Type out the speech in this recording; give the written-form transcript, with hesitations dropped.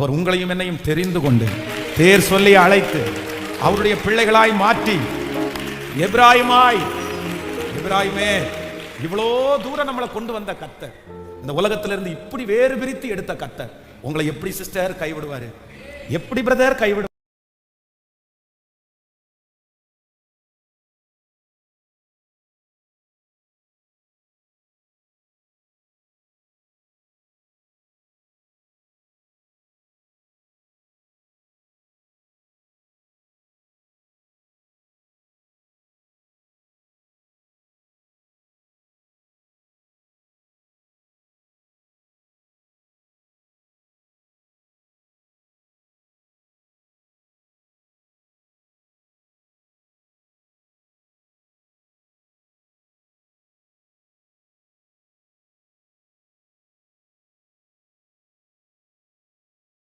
அவர் உங்களையும் என்னையும் தெரிந்து கொண்டு பேர் சொல்லி அழைத்து அவருடைய பிள்ளைகளாய் மாற்றி எப்ராயிமே இவ்வளோ தூரம் நம்மளை கொண்டு வந்த கர்த்தர், இந்த உலகத்திலிருந்து இப்படி வேறு பிரித்து எடுத்த கர்த்தர் உங்களை எப்படி சிஸ்டர் கைவிடுவாரு? எப்படி பிரதர் கைவிடுவார்?